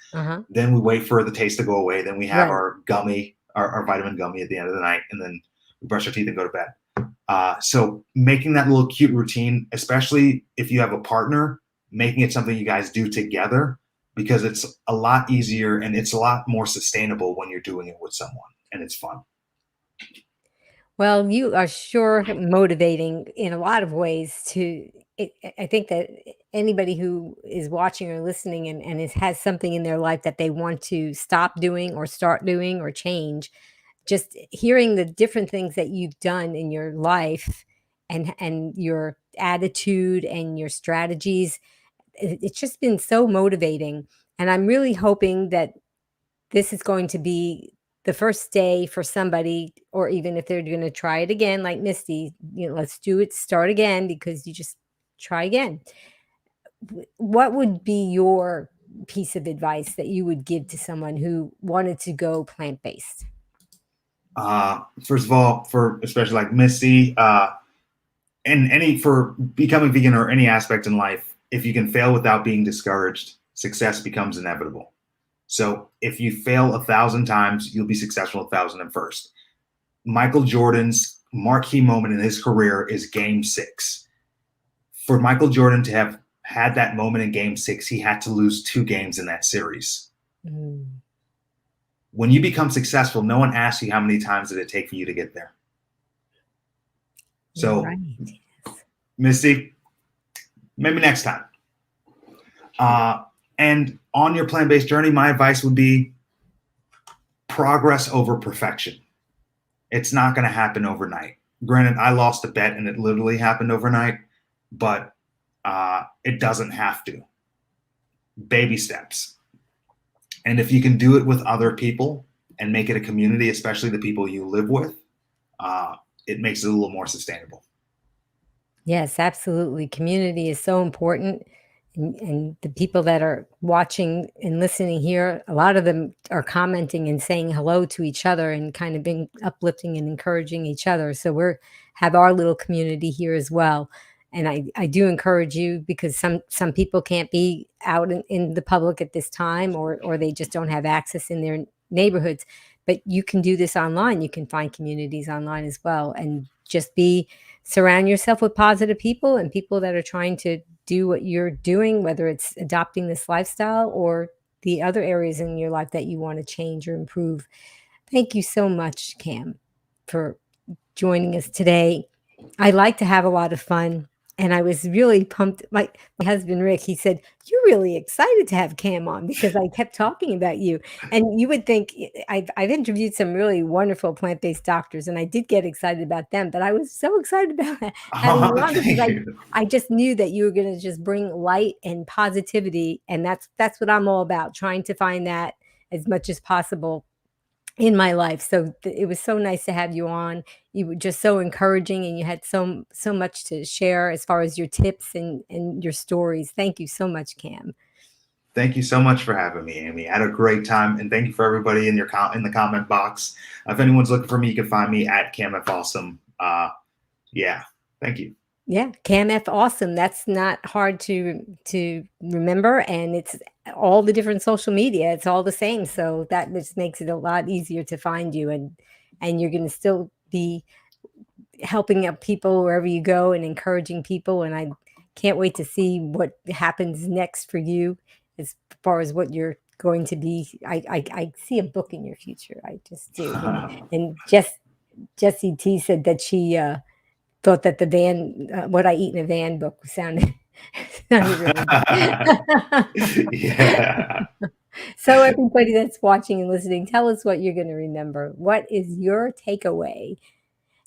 Then we wait for the taste to go away. Then we have our gummy, our vitamin gummy at the end of the night. And then we brush our teeth and go to bed. So making that little cute routine, especially if you have a partner, making it something you guys do together, because it's a lot easier and it's a lot more sustainable when you're doing it with someone, and it's fun. Well, you are sure motivating in a lot of ways I think that anybody who is watching or listening and has something in their life that they want to stop doing or start doing or change, just hearing the different things that you've done in your life and your attitude and your strategies, it's just been so motivating. And I'm really hoping that this is going to be the first day for somebody, or even if they're going to try it again, like Misty, let's do it, start again, because you just try again. What would be your piece of advice that you would give to someone who wanted to go plant-based? First of all, for especially like Misty, and for becoming vegan or any aspect in life, if you can fail without being discouraged, success becomes inevitable. So if you fail 1,000 times, you'll be successful 1,001st. Michael Jordan's marquee moment in his career is Game 6. For Michael Jordan to have had that moment in Game 6, he had to lose 2 games in that series. When you become successful, no one asks you how many times did it take for you to get there. So, Misty, maybe next time. And on your plant-based journey, my advice would be progress over perfection. It's not going to happen overnight. Granted, I lost a bet and it literally happened overnight, but it doesn't have to. Baby steps. And if you can do it with other people and make it a community, especially the people you live with, it makes it a little more sustainable. Yes, absolutely. Community is so important. And the people that are watching and listening here, a lot of them are commenting and saying hello to each other and kind of being uplifting and encouraging each other. So have our little community here as well. And I do encourage you, because some people can't be out in the public at this time, or they just don't have access in their neighborhoods. But you can do this online. You can find communities online as well, and just surround yourself with positive people and people that are trying to do what you're doing, whether it's adopting this lifestyle or the other areas in your life that you want to change or improve. Thank you so much, Cam, for joining us today. I like to have a lot of fun, and I was really pumped. My husband, Rick, he said, "You're really excited to have Cam on," because I kept talking about you. And you would think, I've interviewed some really wonderful plant-based doctors, and I did get excited about them, but I was so excited about having you on, because Thank you. I just knew that you were going to just bring light and positivity, and that's what I'm all about, trying to find that as much as possible in my life. So it was so nice to have you on. You were just so encouraging, and you had so much to share as far as your tips and your stories. Thank you so much, Cam. Thank you so much for having me, Amy. I had a great time, and thank you for everybody in in the comment box. If anyone's looking for me, you can find me at CamFAwesome. Yeah, thank you. Yeah, Cam F Awesome. That's not hard to remember, and it's all the different social media. It's all the same, so that just makes it a lot easier to find you, and you're going to still be helping out people wherever you go and encouraging people. And I can't wait to see what happens next for you as far as what you're going to be. I see a book in your future. I just do. And Jessie T said that she thought that the van, What I Eat in a Van book sounded really good. Yeah. So everybody that's watching and listening, tell us what you're going to remember. What is your takeaway?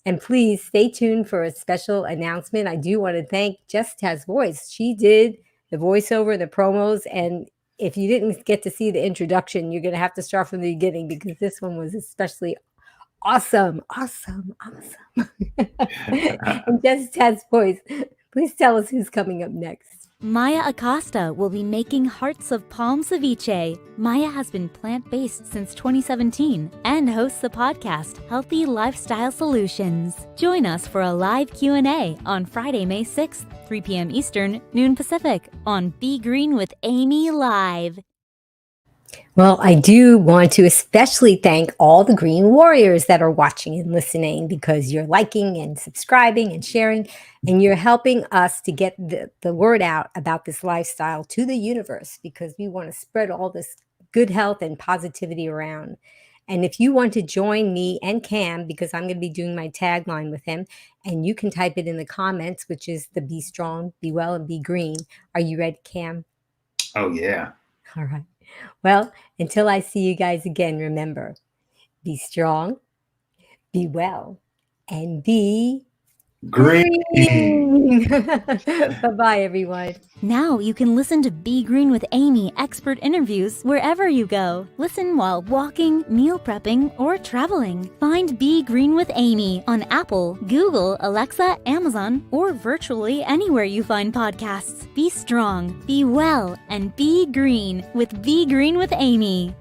And please stay tuned for a special announcement. I do want to thank Just Has Voice. She did the voiceover, the promos, and if you didn't get to see the introduction, you're going to have to start from the beginning, because this one was especially awesome. And Just Has Voice, please tell us who's coming up next. Maya Acosta will be making hearts of palm ceviche. Maya has been plant-based since 2017 and hosts the podcast Healthy Lifestyle Solutions. Join us for a live Q&A on Friday, May 6th, 3 p.m. Eastern, noon Pacific, on Be Green with Amy Live. Well, I do want to especially thank all the Green Warriors that are watching and listening, because you're liking and subscribing and sharing, and you're helping us to get the word out about this lifestyle to the universe, because we want to spread all this good health and positivity around. And if you want to join me and Cam, because I'm going to be doing my tagline with him, and you can type it in the comments, which is the Be Strong, Be Well, and Be Green. Are you ready, Cam? Oh, yeah. All right. Well, until I see you guys again, remember, be strong, be well, and be green. Bye-bye, everyone. Now you can listen to Be Green with Amy expert interviews wherever you go. Listen while walking, meal prepping, or traveling. Find Be Green with Amy on Apple, Google, Alexa, Amazon, or virtually anywhere you find podcasts. Be strong, be well, and be green with Be Green with Amy.